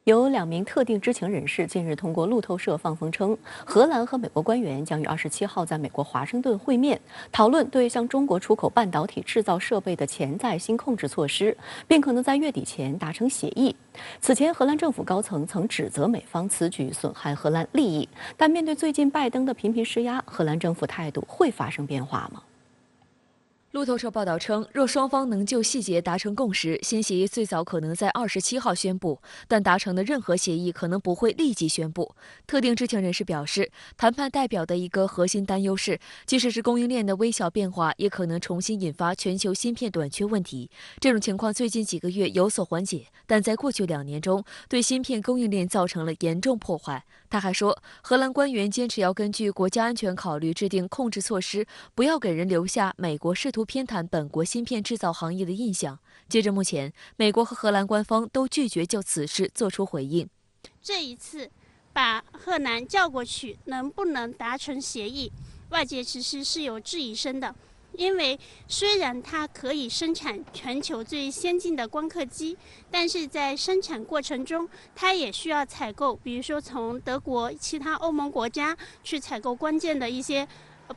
有2名特定知情人士近日通过路透社放风称，荷兰和美国官员将于27号在美国华盛顿会面，讨论对向中国出口半导体制造设备的潜在新控制措施，并可能在月底前达成协议。此前，荷兰政府高层曾指责美方此举损害荷兰利益，但面对最近拜登的频频施压，荷兰政府态度会发生变化吗？路透社报道称，若双方能就细节达成共识，新协议最早可能在27号宣布，但达成的任何协议可能不会立即宣布。特定知情人士表示，谈判代表的一个核心担忧是，即使是供应链的微小变化，也可能重新引发全球芯片短缺问题。这种情况最近几个月有所缓解，但在过去2年中，对芯片供应链造成了严重破坏。他还说，荷兰官员坚持要根据国家安全考虑制定控制措施，不要给人留下美国试图偏袒本国芯片制造行业的印象。截至目前，美国和荷兰官方都拒绝就此事做出回应。这一次把荷兰叫过去，能不能达成协议，外界其实是有质疑声的。因为虽然它可以生产全球最先进的光刻机，但是在生产过程中，它也需要采购，比如说从德国、其他欧盟国家去采购关键的一些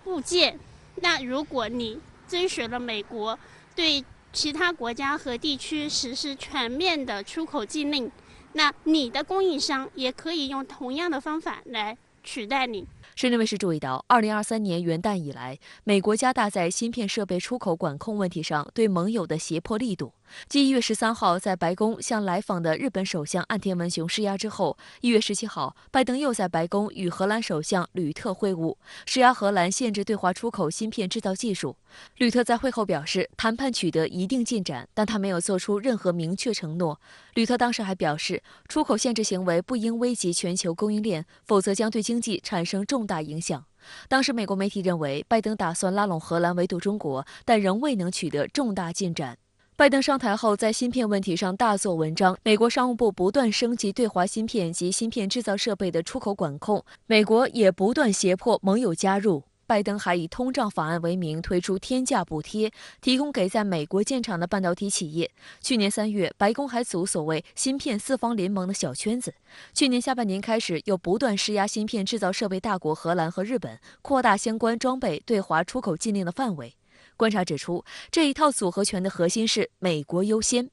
部件。那如果你追随了美国对其他国家和地区实施全面的出口禁令，那你的供应商也可以用同样的方法来取代你。深圳卫视注意到，2023年元旦以来，美国加大在芯片设备出口管控问题上对盟友的胁迫力度。继1月13号在白宫向来访的日本首相岸田文雄施压之后，1月17号，拜登又在白宫与荷兰首相吕特会晤，施压荷兰限制对华出口芯片制造技术。吕特在会后表示，谈判取得一定进展，但他没有做出任何明确承诺。吕特当时还表示，出口限制行为不应危及全球供应链，否则将对经济产生重大影响。当时美国媒体认为，拜登打算拉拢荷兰围堵中国，但仍未能取得重大进展。拜登上台后，在芯片问题上大做文章。美国商务部不断升级对华芯片及芯片制造设备的出口管控，美国也不断胁迫盟友加入。拜登还以通胀法案为名推出天价补贴，提供给在美国建厂的半导体企业。去年3月，白宫还组所谓芯片4方联盟的小圈子。去年下半年开始，又不断施压芯片制造设备大国荷兰和日本，扩大相关装备对华出口禁令的范围。观察指出，这一套组合拳的核心是美国优先。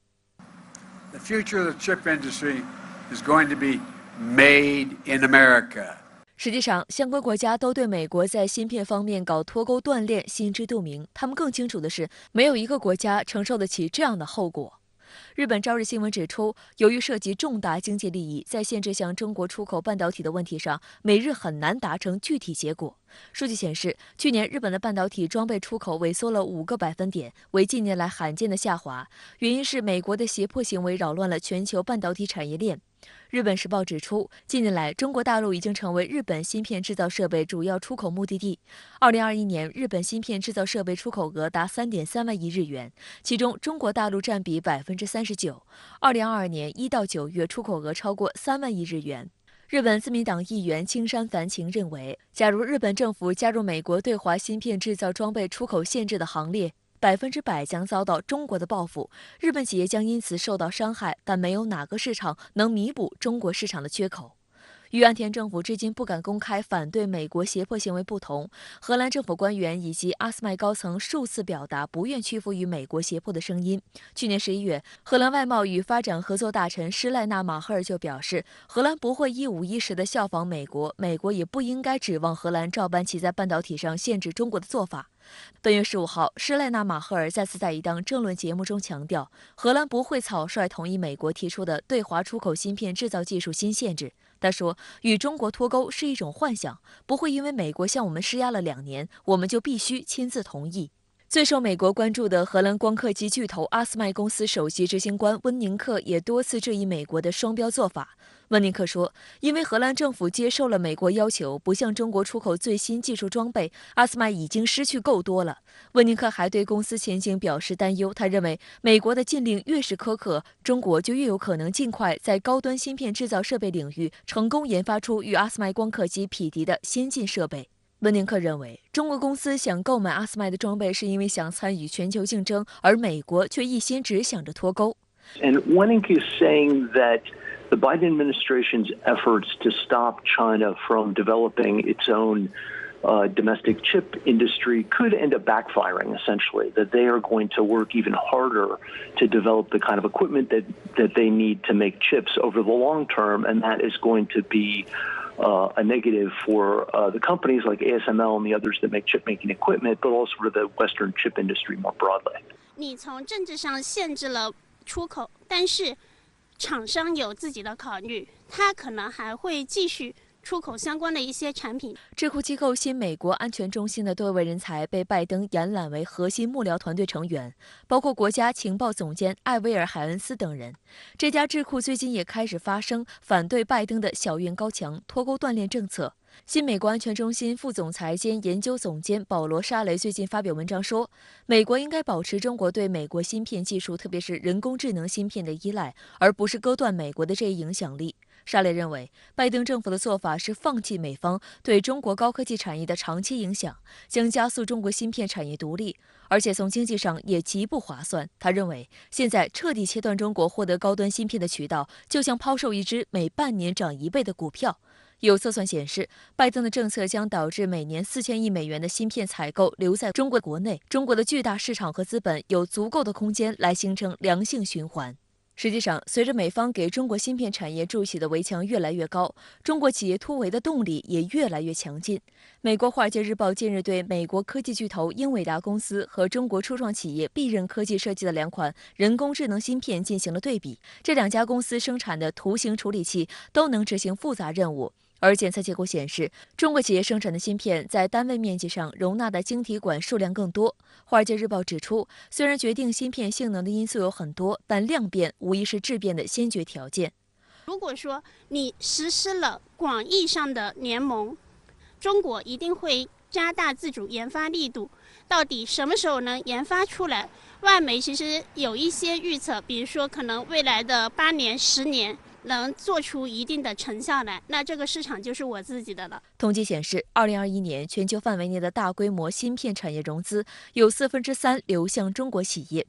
The future of the chip industry is going to be made in America. 实际上，相关国家都对美国在芯片方面搞脱钩断链心知肚明。他们更清楚的是，没有一个国家承受得起这样的后果。日本朝日新闻指出，由于涉及重大经济利益，在限制向中国出口半导体的问题上，美日很难达成具体结果。数据显示，去年日本的半导体装备出口萎缩了5个百分点，为近年来罕见的下滑。原因是美国的胁迫行为扰乱了全球半导体产业链。日本时报指出，近年来中国大陆已经成为日本芯片制造设备主要出口目的地。2021年，日本芯片制造设备出口额达3.3万亿日元，其中中国大陆占比39%。2022年1到9月出口额超过3万亿日元。日本自民党议员青山繁晴认为，假如日本政府加入美国对华芯片制造装备出口限制的行列，100%将遭到中国的报复，日本企业将因此受到伤害，但没有哪个市场能弥补中国市场的缺口。与岸田政府至今不敢公开反对美国胁迫行为不同，荷兰政府官员以及阿斯麦高层数次表达不愿屈服于美国胁迫的声音。去年11月，荷兰外贸与发展合作大臣施赖纳马赫尔就表示，荷兰不会一五一十地效仿美国，美国也不应该指望荷兰照搬其在半导体上限制中国的做法。本月15号，施赖纳马赫尔再次在一档政论节目中强调，荷兰不会草率同意美国提出的对华出口芯片制造技术新限制。他说，与中国脱钩是一种幻想，不会因为美国向我们施压了2年，我们就必须亲自同意。最受美国关注的荷兰光刻机巨头阿斯麦公司首席执行官温宁克也多次质疑美国的双标做法。温宁克说，因为荷兰政府接受了美国要求，不向中国出口最新技术装备，阿斯麦已经失去够多了。温宁克还对公司前景表示担忧，他认为美国的禁令越是苛刻，中国就越有可能尽快在高端芯片制造设备领域成功研发出与阿斯麦光刻机匹敌的先进设备。温宁克认为，中国公司想购买阿斯麦的装备是因为想参与全球竞争，而美国却一心只想着脱钩。And Wenning is saying that the Biden administration's efforts to stop China from developing its own domestic chip industry could end up backfiring, essentially, that they are going to work even harder to develop the kind of equipment that they need to make chips over the long term, and that is going to be a negative for the companies like ASML and the others that make chip-making equipment, but also for the Western chip industry more broadly. 你从政治上限制了出口，但是厂商有自己的考虑，他可能还会继续出口相关的一些产品。智库机构新美国安全中心的多位人才被拜登延揽为核心幕僚团队成员，包括国家情报总监艾薇尔·海恩斯等人。这家智库最近也开始发声，反对拜登的小院高墙、脱钩断链政策。新美国安全中心副总裁兼研究总监保罗·沙雷最近发表文章说，美国应该保持中国对美国芯片技术，特别是人工智能芯片的依赖，而不是割断美国的这一影响力。沙雷认为，拜登政府的做法是放弃美方对中国高科技产业的长期影响，将加速中国芯片产业独立，而且从经济上也极不划算。他认为，现在彻底切断中国获得高端芯片的渠道，就像抛售一只每半年涨1倍的股票。有测算显示，拜登的政策将导致每年4000亿美元的芯片采购留在中国国内，中国的巨大市场和资本有足够的空间来形成良性循环。实际上，随着美方给中国芯片产业筑起的围墙越来越高，中国企业突围的动力也越来越强劲。美国《华尔街日报》近日对美国科技巨头英伟达公司和中国初创企业必任科技设计的2款人工智能芯片进行了对比，这2家公司生产的图形处理器都能执行复杂任务。而检测结果显示，中国企业生产的芯片在单位面积上容纳的晶体管数量更多。《华尔街日报》指出，虽然决定芯片性能的因素有很多，但量变无疑是质变的先决条件。如果说你实施了广义上的联盟，中国一定会加大自主研发力度。到底什么时候能研发出来？外媒其实有一些预测，比如说可能未来的8年、10年。能做出一定的成效来，那这个市场就是我自己的了。统计显示，2021年全球范围内的大规模芯片产业融资有3%流向中国企业。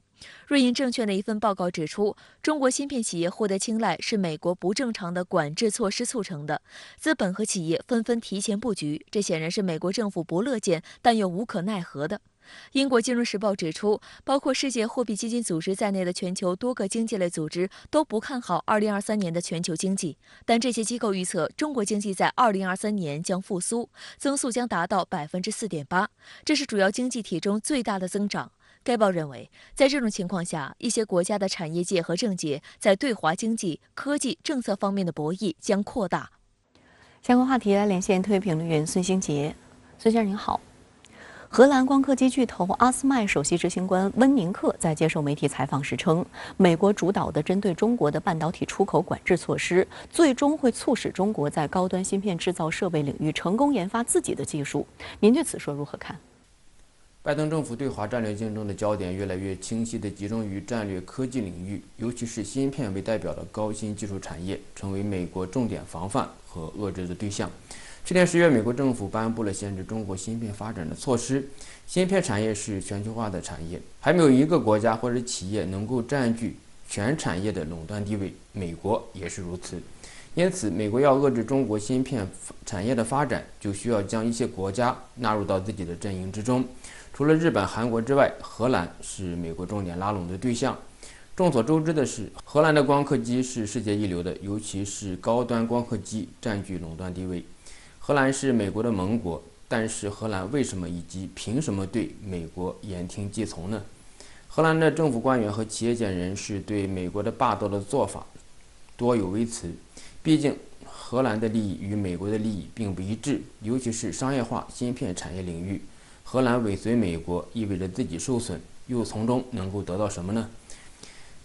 瑞银证券的一份报告指出，中国芯片企业获得青睐是美国不正常的管制措施促成的，资本和企业纷纷提前布局，这显然是美国政府不乐见但又无可奈何的。英国金融时报指出，包括世界货币基金组织在内的全球多个经济类组织都不看好2023年的全球经济，但这些机构预测中国经济在2023年将复苏，增速将达到4.8%，这是主要经济体中最大的增长。该报认为，在这种情况下，一些国家的产业界和政界在对华经济、科技政策方面的博弈将扩大。相关话题来连线特约评论员孙兴杰。孙先生您好。荷兰光刻机巨头阿斯麦首席执行官温宁克在接受媒体采访时称，美国主导的针对中国的半导体出口管制措施，最终会促使中国在高端芯片制造设备领域成功研发自己的技术。您对此说如何看？拜登政府对华战略竞争的焦点越来越清晰地集中于战略科技领域，尤其是芯片为代表的高新技术产业，成为美国重点防范和遏制的对象。去年10月，美国政府颁布了限制中国芯片发展的措施。芯片产业是全球化的产业，还没有一个国家或者企业能够占据全产业的垄断地位，美国也是如此。因此，美国要遏制中国芯片产业的发展，就需要将一些国家纳入到自己的阵营之中。除了日本、韩国之外，荷兰是美国重点拉拢的对象。众所周知的是，荷兰的光刻机是世界一流的，尤其是高端光刻机占据垄断地位。荷兰是美国的盟国，但是荷兰为什么以及凭什么对美国言听计从呢？荷兰的政府官员和企业界人士对美国的霸道的做法多有微词，毕竟荷兰的利益与美国的利益并不一致，尤其是商业化芯片产业领域，荷兰尾随美国意味着自己受损，又从中能够得到什么呢？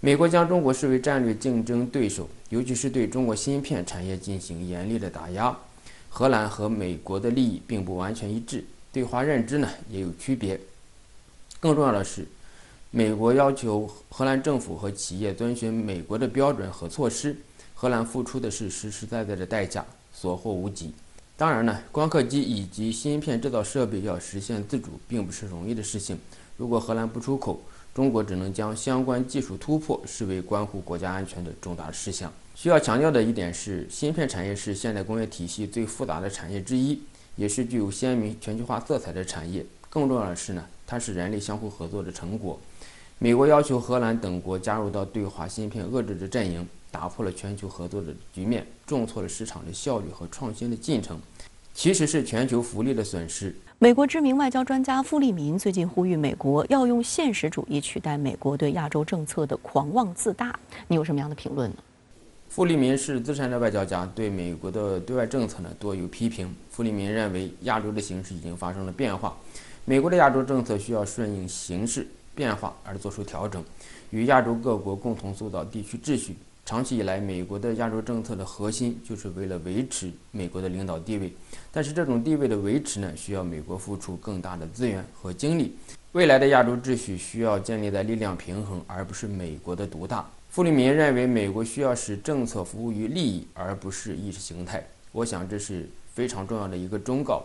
美国将中国视为战略竞争对手，尤其是对中国芯片产业进行严厉的打压。荷兰和美国的利益并不完全一致，对华认知呢也有区别。更重要的是，美国要求荷兰政府和企业遵循美国的标准和措施，荷兰付出的是实实在在的代价，所获无几。当然呢，光刻机以及芯片制造设备要实现自主，并不是容易的事情。如果荷兰不出口，中国只能将相关技术突破视为关乎国家安全的重大事项。需要强调的一点是，芯片产业是现代工业体系最复杂的产业之一，也是具有鲜明全球化色彩的产业。更重要的是呢，它是人类相互合作的成果。美国要求荷兰等国加入到对华芯片遏制的阵营，打破了全球合作的局面，重挫了市场的效率和创新的进程，其实是全球福利的损失。美国知名外交专家傅利民最近呼吁美国要用现实主义取代美国对亚洲政策的狂妄自大，你有什么样的评论呢？傅利民是资深的外交家，对美国的对外政策呢多有批评。傅利民认为，亚洲的形势已经发生了变化，美国的亚洲政策需要顺应形势变化而做出调整，与亚洲各国共同塑造地区秩序。长期以来，美国的亚洲政策的核心就是为了维持美国的领导地位，但是这种地位的维持呢，需要美国付出更大的资源和精力。未来的亚洲秩序需要建立在力量平衡，而不是美国的独大。傅利民认为，美国需要使政策服务于利益，而不是意识形态。我想这是非常重要的一个忠告。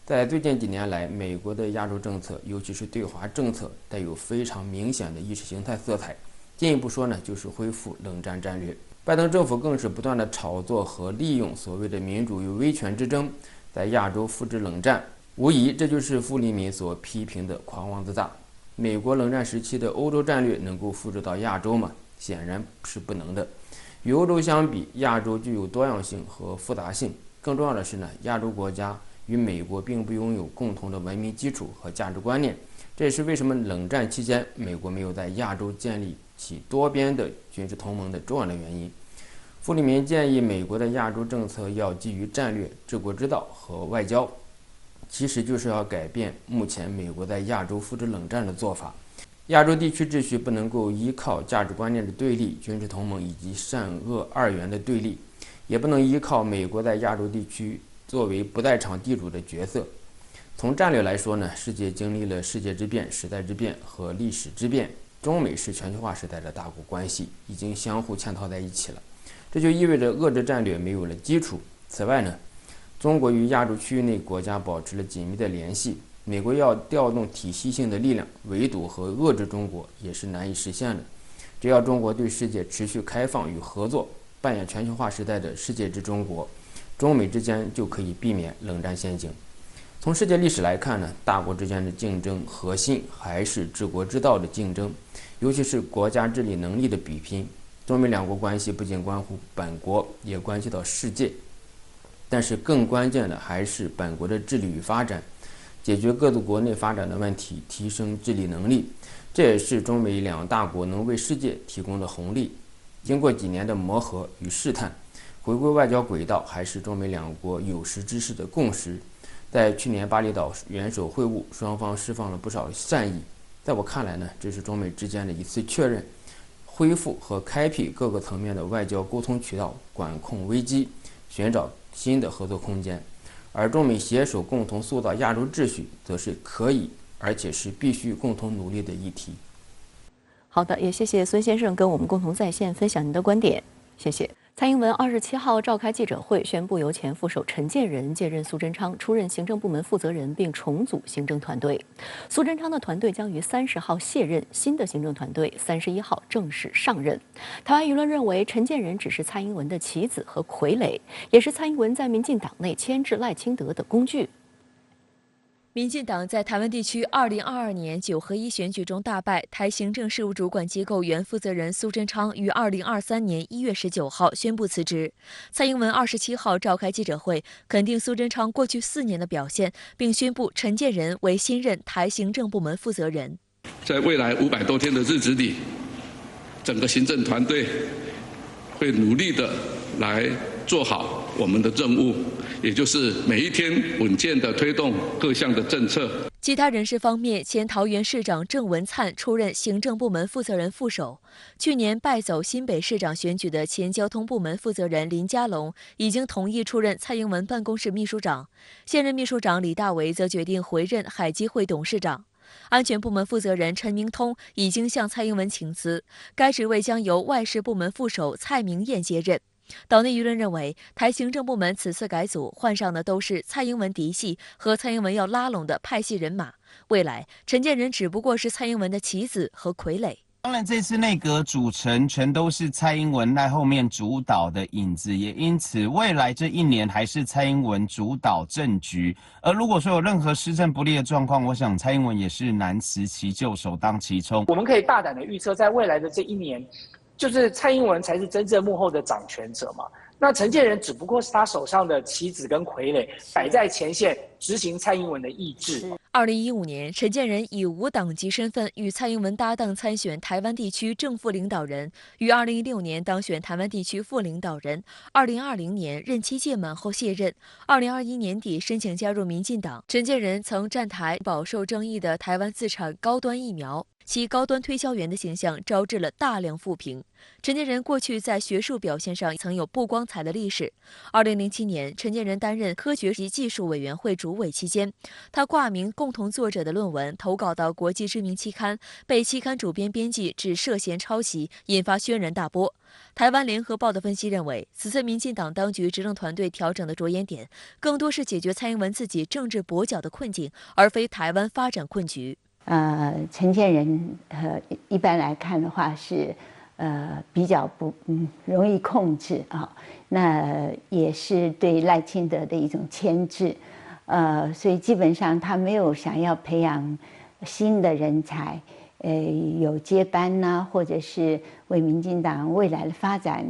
在最近几年来，美国的亚洲政策，尤其是对华政策，带有非常明显的意识形态色彩。进一步说呢，就是恢复冷战战略。拜登政府更是不断的炒作和利用所谓的民主与威权之争，在亚洲复制冷战。无疑，这就是傅利民所批评的狂妄自大。美国冷战时期的欧洲战略能够复制到亚洲吗？显然是不能的。与欧洲相比，亚洲具有多样性和复杂性。更重要的是呢，亚洲国家与美国并不拥有共同的文明基础和价值观念。这也是为什么冷战期间美国没有在亚洲建立起多边的军事同盟的重要的原因。傅利民建议美国的亚洲政策要基于战略、治国之道和外交，其实就是要改变目前美国在亚洲复制冷战的做法。亚洲地区秩序不能够依靠价值观念的对立、军事同盟以及善恶二元的对立，也不能依靠美国在亚洲地区作为不在场地主的角色。从战略来说呢，世界经历了世界之变、时代之变和历史之变，中美是全球化时代的大国关系已经相互嵌套在一起了，这就意味着遏制战略没有了基础。此外呢，中国与亚洲区域内国家保持了紧密的联系，美国要调动体系性的力量围堵和遏制中国也是难以实现的。只要中国对世界持续开放与合作，扮演全球化时代的世界之中国，中美之间就可以避免冷战陷阱。从世界历史来看呢，大国之间的竞争核心还是治国之道的竞争，尤其是国家治理能力的比拼。中美两国关系不仅关乎本国，也关系到世界，但是更关键的还是本国的治理与发展，解决各自国内发展的问题，提升治理能力，这也是中美两大国能为世界提供的红利。经过几年的磨合与试探，回归外交轨道还是中美两国有识之士的共识。在去年巴厘岛元首会晤，双方释放了不少善意。在我看来呢，这是中美之间的一次确认，恢复和开辟各个层面的外交沟通渠道，管控危机，寻找新的合作空间。而中美携手共同塑造亚洲秩序，则是可以而且是必须共同努力的议题。好的，也谢谢孙先生跟我们共同在线分享您的观点，谢谢。蔡英文27号召开记者会，宣布由前副手陈建仁接任苏贞昌出任行政部门负责人，并重组行政团队。苏贞昌的团队将于30号卸任，新的行政团队31号正式上任。台湾舆论认为，陈建仁只是蔡英文的棋子和傀儡，也是蔡英文在民进党内牵制赖清德的工具。民进党在台湾地区2022年9合1选举中大败，台行政事务主管机构原负责人苏贞昌于2023年1月19号宣布辞职。蔡英文27号召开记者会，肯定苏贞昌过去4年的表现，并宣布陈建仁为新任台行政部门负责人。在未来500多天的日子里，整个行政团队会努力的来做好我们的任务，也就是每一天稳健的推动各项的政策。其他人事方面，前桃园市长郑文灿出任行政部门负责人副手。去年败走新北市长选举的前交通部门负责人林佳龙已经同意出任蔡英文办公室秘书长，现任秘书长李大为则决定回任海基会董事长。安全部门负责人陈明通已经向蔡英文请辞，该职位将由外事部门副手蔡明燕接任。岛内舆论认为，台行政部门此次改组换上的都是蔡英文嫡系和蔡英文要拉拢的派系人马，未来陈建仁只不过是蔡英文的棋子和傀儡。当然，这次内阁组成全都是蔡英文在后面主导的影子，也因此未来这1年还是蔡英文主导政局。而如果说有任何施政不利的状况，我想蔡英文也是难辞其咎，首当其冲。我们可以大胆的预测，在未来的这1年，就是蔡英文才是真正幕后的掌权者嘛。那陈建仁只不过是他手上的棋子跟傀儡，摆在前线执行蔡英文的意志。2015年，陈建仁以无党籍身份与蔡英文搭档参选台湾地区正副领导人，于2016年当选台湾地区副领导人。2020年任期届满后卸任，2021年底申请加入民进党。陈建仁曾站台饱受争议的台湾自产高端疫苗。其高端推销员的形象招致了大量负评。陈建仁过去在学术表现上曾有不光彩的历史。2007年，陈建仁担任科学及技术委员会主委期间，他挂名共同作者的论文投稿到国际知名期刊，被期刊主编编辑指涉嫌抄袭，引发轩然大波。台湾联合报的分析认为，此次民进党当局执政团队调整的着眼点，更多是解决蔡英文自己政治跛脚的困境，而非台湾发展困局。陈建仁一般来看的话是比较不容易控制啊，那也是对赖清德的一种牵制，所以基本上他没有想要培养新的人才，有接班呐，或者是为民进党未来的发展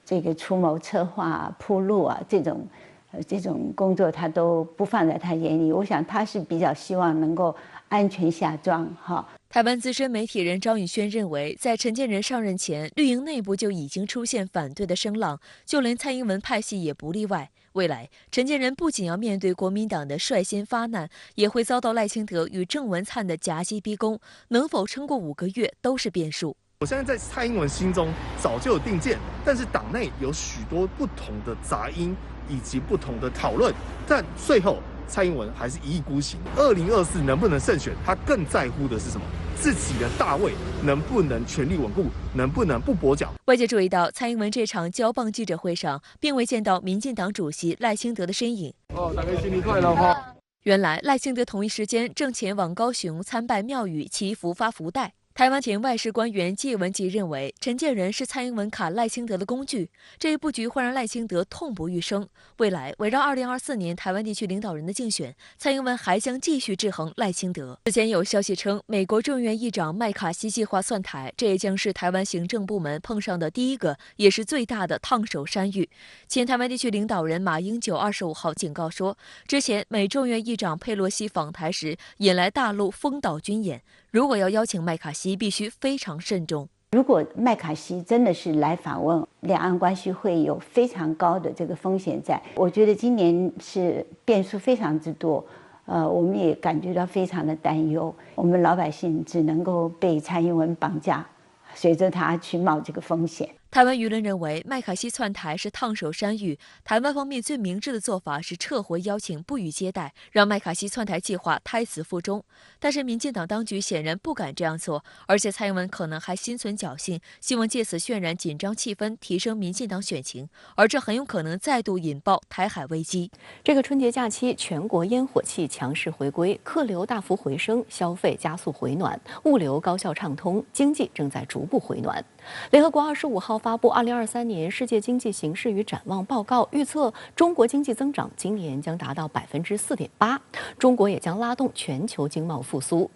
这个出谋策划铺路啊，这种工作他都不放在他眼里。我想他是比较希望能够安全下庄哈。台湾资深媒体人张宇轩认为，在陈建仁上任前，绿营内部就已经出现反对的声浪，就连蔡英文派系也不例外。未来，陈建仁不仅要面对国民党的率先发难，也会遭到赖清德与郑文灿的夹击逼宫，能否撑过5个月都是变数。我相信在蔡英文心中早就有定见，但是党内有许多不同的杂音以及不同的讨论，但最后蔡英文还是一意孤行。2024能不能胜选，他更在乎的是什么？自己的大位能不能权力稳固，能不能不跛脚？外界注意到，蔡英文这场交棒记者会上，并未见到民进党主席赖清德的身影。大家新年快乐哈！原来赖清德同一时间正前往高雄参拜庙宇祈福发福袋。台湾前外事官员介文吉认为，陈建仁是蔡英文卡赖清德的工具，这一布局会让赖清德痛不欲生。未来围绕2024年台湾地区领导人的竞选，蔡英文还将继续制衡赖清德。之前有消息称，美国众院议长麦卡锡计划窜台，这也将是台湾行政部门碰上的第一个，也是最大的烫手山芋。前台湾地区领导人马英九25号警告说，之前美众院议长佩洛西访台时，引来大陆封岛军演，如果要邀请麦卡锡，必须非常慎重。如果麦卡锡真的是来访问，两岸关系会有非常高的这个风险在。我觉得今年是变数非常之多，我们也感觉到非常的担忧。我们老百姓只能够被蔡英文绑架，随着他去冒这个风险。台湾舆论认为，麦卡锡窜台是烫手山芋。台湾方面最明智的做法是撤回邀请，不予接待，让麦卡锡窜台计划胎死腹中。但是民进党当局显然不敢这样做，而且蔡英文可能还心存侥幸，希望借此渲染紧张气氛，提升民进党选情，而这很有可能再度引爆台海危机。这个春节假期，全国烟火气强势回归，客流大幅回升，消费加速回暖，物流高效畅通，经济正在逐步回暖。联合国25号发布2023年世界经济形势与展望报告，预测中国经济增长今年将达到4.8%，中国也将拉动全球经贸复苏。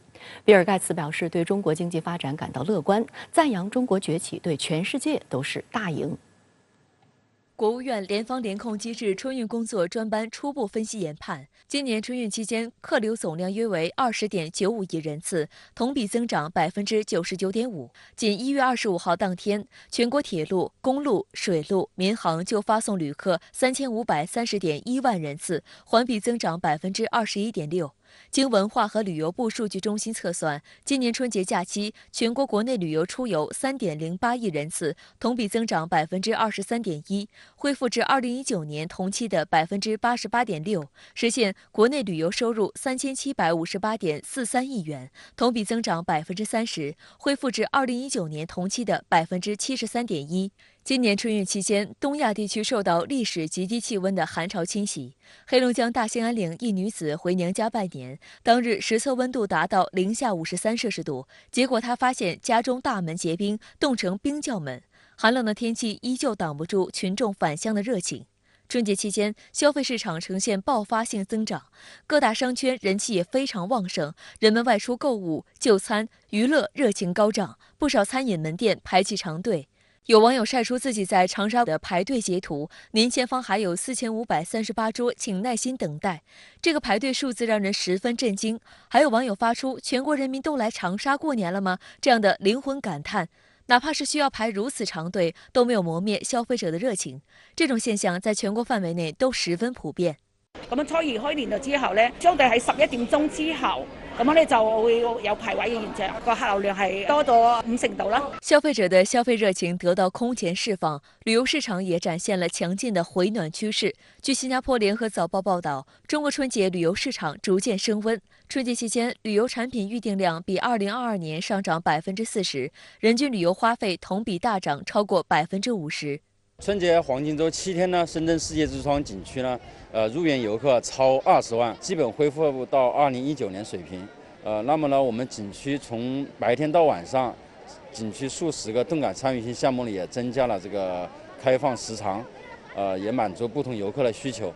比尔盖茨表示对中国经济发展感到乐观，赞扬中国崛起对全世界都是大赢。国务院联防联控机制春运工作专班初步分析研判，今年春运期间客流总量约为20.95亿人次，同比增长99.5%。仅1月25号当天，全国铁路、公路、水路、民航就发送旅客3530.1万人次，环比增长21.6%。经文化和旅游部数据中心测算，今年春节假期全国国内旅游出游3.08亿人次，同比增长23.1%，恢复至2019年同期的88.6%，实现国内旅游收入3758.43亿元，同比增长30%，恢复至2019年同期的73.1%。今年春运期间，东亚地区受到历史极低气温的寒潮侵袭。黑龙江大兴安岭一女子回娘家拜年，当日实测温度达到零下53摄氏度，结果她发现家中大门结冰，冻成冰窖门。寒冷的天气依旧挡不住群众返乡的热情。春节期间，消费市场呈现爆发性增长，各大商圈人气也非常旺盛，人们外出购物、就餐、娱乐热情高涨，不少餐饮门店排起长队。有网友晒出自己在长沙的排队截图，您前方还有4538桌，请耐心等待。这个排队数字让人十分震惊。还有网友发出"全国人民都来长沙过年了吗"这样的灵魂感叹。哪怕是需要排如此长队，都没有磨灭消費者的熱情。這種現象在全國範圍內都十分普遍。咁樣初二開年就之後呢，相對喺11點鐘之後，咁樣呢就會有排位嘅現象，個客流量係多咗50%度啦。消費者的消費熱情得到空前釋放，旅遊市場也展現了強勁的回暖趨勢。據新加坡聯合早報報道，中國春節旅遊市場逐漸升溫。春節期間，旅遊產品預訂量比2022年上漲40%，人均旅遊花費同比大漲超過50%。春節黃金週7天呢，深圳世界之窗景區呢，入園遊客超20萬，基本恢復到2019年水平。那麼呢，我們景區從白天到晚上，景區數十個動感參與性項目裡也增加了這個開放時長，也滿足不同遊客的需求。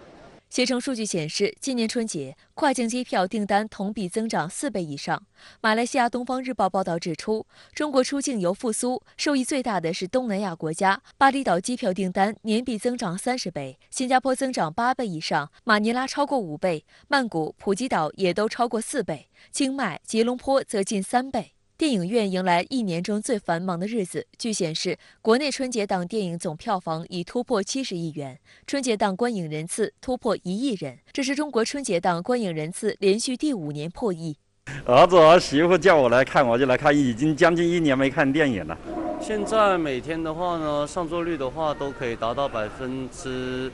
攜程數據顯示，今年春節跨境機票訂單同比增長4倍以上。馬來西亞《東方日報》報道指出，中國出境遊復甦，受益最大的是東南亞國家。巴厘島機票訂單年比增長30倍，新加坡增長8倍以上，馬尼拉超過5倍，曼谷、普吉島也都超過4倍，清邁、吉隆坡則近3倍。電影院迎來一年中最繁忙的日子。據顯示，國內春節檔電影總票房已突破70億元，春節檔觀影人次突破1億人，這是中國春節檔觀影人次連續第5年破億。兒子兒媳婦叫我來看，我就來看，已經將近1年沒看電影了。現在每天的話呢，上座率的話都可以達到50%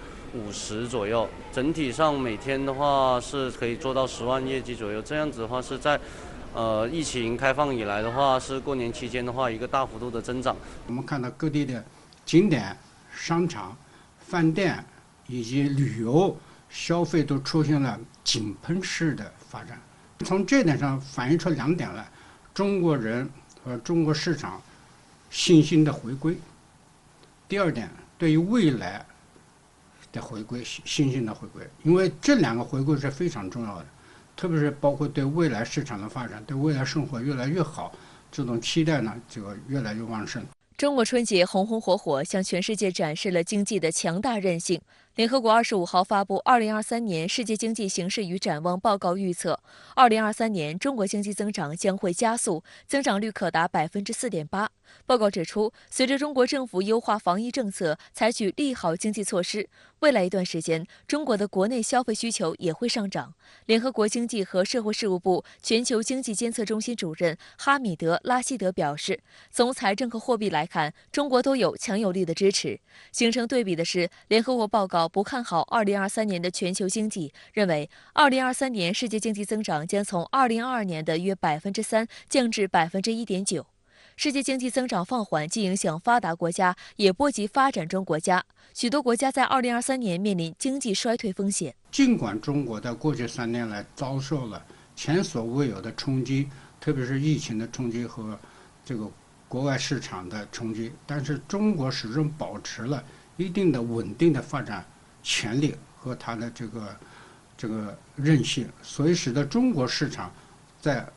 左右，整體上每天的話是可以做到10萬業績左右。這樣子的話是在疫情開放以來的話，是過年期間的話一個大幅度的增長。我們看到各地的景點、商場、飯店以及旅遊消費都出現了井噴式的發展。從這點上反映出2點來：中國人和中國市場信心的回歸；第2點，對於未來的回歸，信心的回歸。因為這2個回歸是非常重要的。特別是包括對未來市場的發展，對未來生活越來越好，這種期待呢就越來越旺盛。中國春節紅紅火火，向全世界展示了經濟的強大韌性。聯合國25號發布2023年世界經濟形勢與展望報告預測，2023年中國經濟增長將會加速，增長率可達4.8%。報告指出，隨着中國政府優化防疫政策，採取利好經濟措施，未來一段時間，中國的國內消費需求也會上漲。聯合國經濟和社會事務部全球經濟監測中心主任哈米德·拉希德表示，從財政和貨幣來看，中國都有強有力的支持。形成對比的是，聯合國報告不看好2023年的全球經濟，認為2023年世界經濟增長將從2022年的約3%降至1.9%。世界經濟增長放緩既影響發達國家，也波及發展中國家。許多國家在2023年面臨經濟衰退風險。儘管中國在過去3年來遭受了前所未有的衝擊，特別是疫情的衝擊和這個國外市場的衝擊，但是中國始終保持了一定的穩定的發展潛力和它的這個韌性，所以使得中國市場在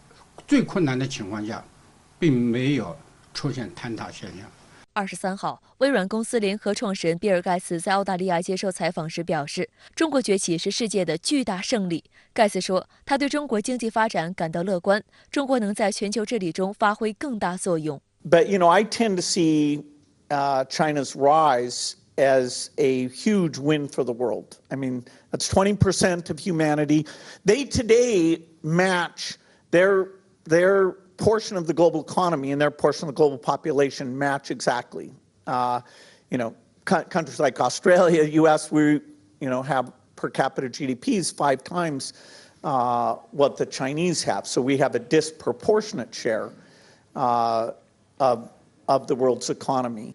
最困難的情況下並沒有出現坍塌現象。23號，微軟公司聯合創始人比爾·蓋茨在澳大利亞接受採訪時表示，中國崛起是世界的巨大勝利。蓋茨說，他對中國經濟發展感到樂觀，中國能在全球治理中發揮更大作用。But I tend to see China's rise as a huge win for the world. I mean, that's 20% of humanity. They today match their portion of the global economy and their portion of the global population match exactly. Countries like Australia, U.S., we have per capita GDPs 5 times what the Chinese have. So we have a disproportionate share of the world's economy.